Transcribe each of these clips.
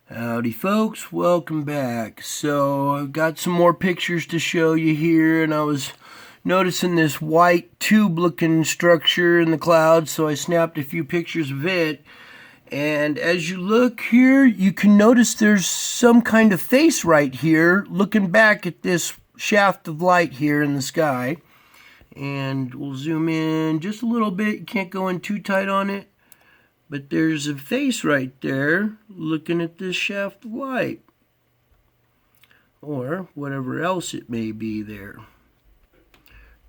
Howdy folks, welcome back. So I've got some more pictures to show you here, and I was noticing this white tube looking structure in the clouds, so I snapped a few pictures of it. And as you look here, you can notice there's some kind of face right here looking back at this shaft of light here in the sky. And we'll zoom in just a little bit. You can't go in too tight on it. But there's a face right there looking at this shaft of light. Or whatever else it may be there.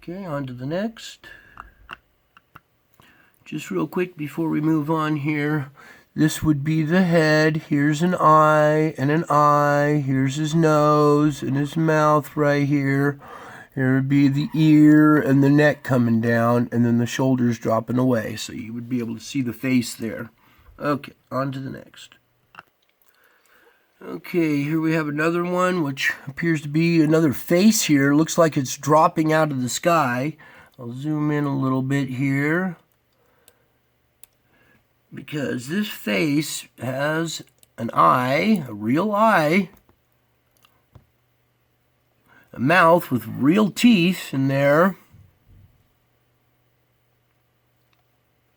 Okay, on to the next. Just real quick before we move on here. This would be the head. Here's an eye and an eye. Here's his nose and his mouth right here. Here would be the ear and the neck coming down, and then the shoulders dropping away. So you would be able to see the face there. Okay, on to the next. Okay, here we have another one, which appears to be another face here. Looks like it's dropping out of the sky. I'll zoom in a little bit here, because this face has an eye, a real eye, a mouth with real teeth in there,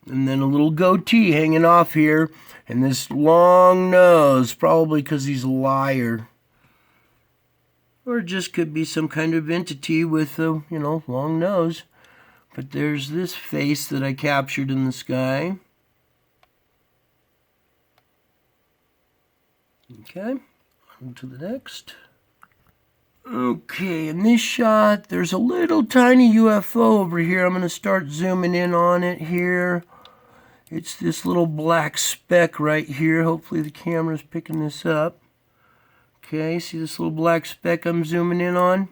and then a little goatee hanging off here, and this long nose, probably because he's a liar. Or it just could be some kind of entity with a, long nose. But there's this face that I captured in the sky. Okay, on to the next. Okay, in this shot, there's a little tiny UFO over here. I'm going to start zooming in on it here. It's this little black speck right here. Hopefully the camera's picking this up. Okay, see this little black speck I'm zooming in on?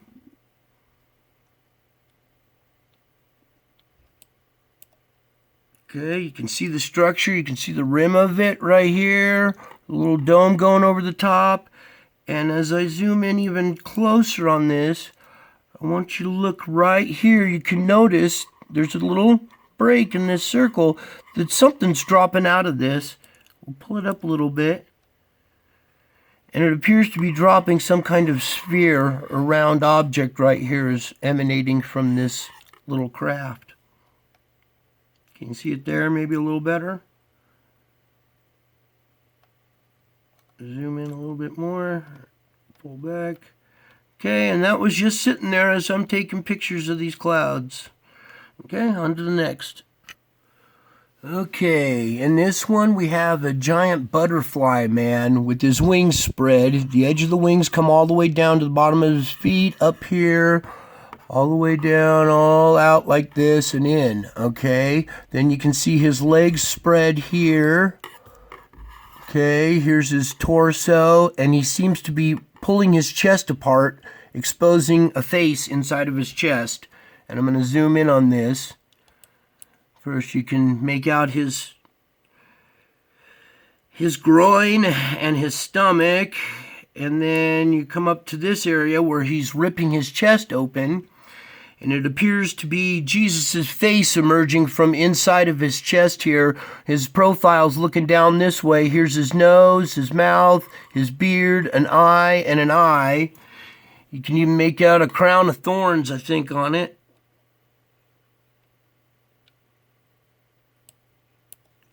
Okay, you can see the structure. You can see the rim of it right here. A little dome going over the top. And as I zoom in even closer on this, I want you to look right here. You can notice there's a little break in this circle that something's dropping out of this. We'll pull it up a little bit. And it appears to be dropping some kind of sphere or round object right here is emanating from this little craft. Can you see it there maybe a little better? Zoom in a little bit more, pull back. Okay, and that was just sitting there as I'm taking pictures of these clouds. Okay, on to the next. Okay, in this one we have a giant butterfly man with his wings spread. The edge of the wings come all the way down to the bottom of his feet, up here, all the way down, all out like this and in. Okay, then you can see his legs spread here. Okay, here's his torso, and he seems to be pulling his chest apart, exposing a face inside of his chest. And I'm going to zoom in on this. First, you can make out his groin and his stomach, and then you come up to this area where he's ripping his chest open. And it appears to be Jesus' face emerging from inside of his chest here. His profile's looking down this way. Here's his nose, his mouth, his beard, an eye, and an eye. You can even make out a crown of thorns, I think, on it.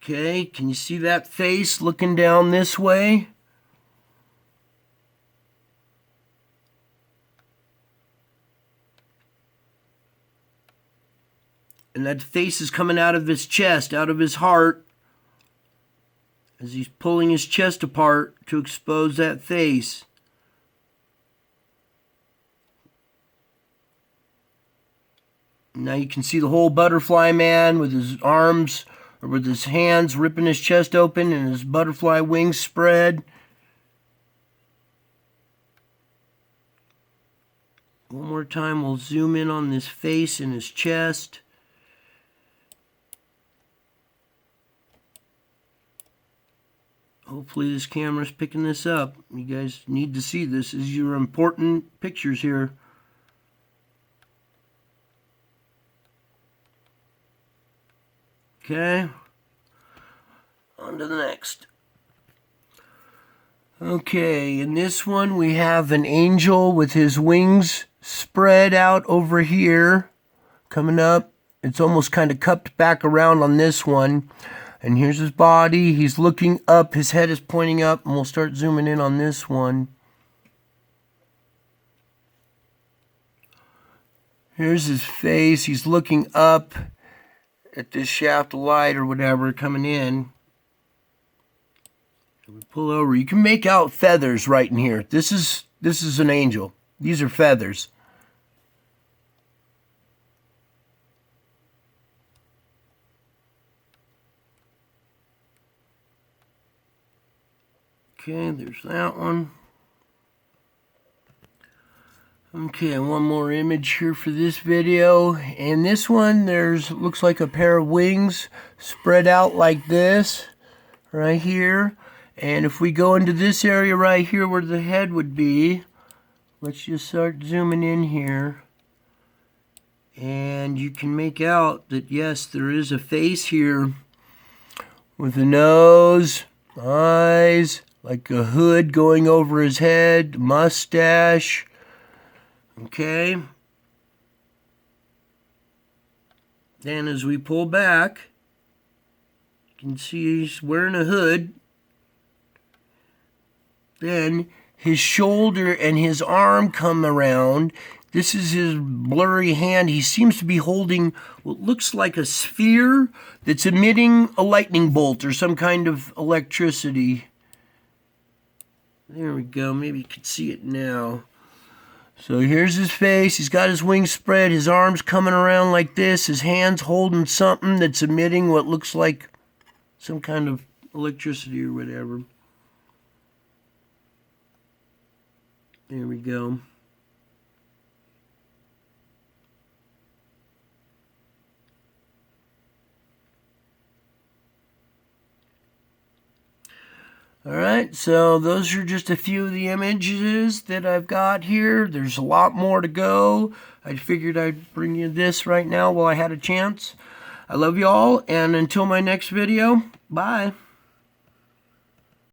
Okay, can you see that face looking down this way? And that face is coming out of his chest, out of his heart, as he's pulling his chest apart to expose that face. Now you can see the whole butterfly man with his arms, or with his hands ripping his chest open and his butterfly wings spread. One more time, we'll zoom in on this face and his chest. Hopefully this camera's picking this up. You guys need to see this. These are your important pictures here. Okay. On to the next. Okay, in this one we have an angel with his wings spread out over here, coming up. It's almost kind of cupped back around on this one. And here's his body. He's looking up. His head is pointing up. And we'll start zooming in on this one. Here's his face. He's looking up at this shaft of light or whatever coming in. We pull over. You can make out feathers right in here. This is an angel. These are feathers. Okay, there's that one. Okay, one more image here for this video. And this one, looks like a pair of wings spread out like this, right here. And if we go into this area right here where the head would be, let's just start zooming in here. And you can make out that, yes, there is a face here with a nose, eyes, like a hood going over his head, mustache. Okay. Then as we pull back, you can see he's wearing a hood. Then his shoulder and his arm come around. This is his blurry hand. He seems to be holding what looks like a sphere that's emitting a lightning bolt or some kind of electricity. There we go. Maybe you can see it now. So here's his face. He's got his wings spread, his arms coming around like this, his hands holding something that's emitting what looks like some kind of electricity or whatever. There we go. Alright, so those are just a few of the images that I've got here. There's a lot more to go. I figured I'd bring you this right now while I had a chance. I love you all, and until my next video, bye.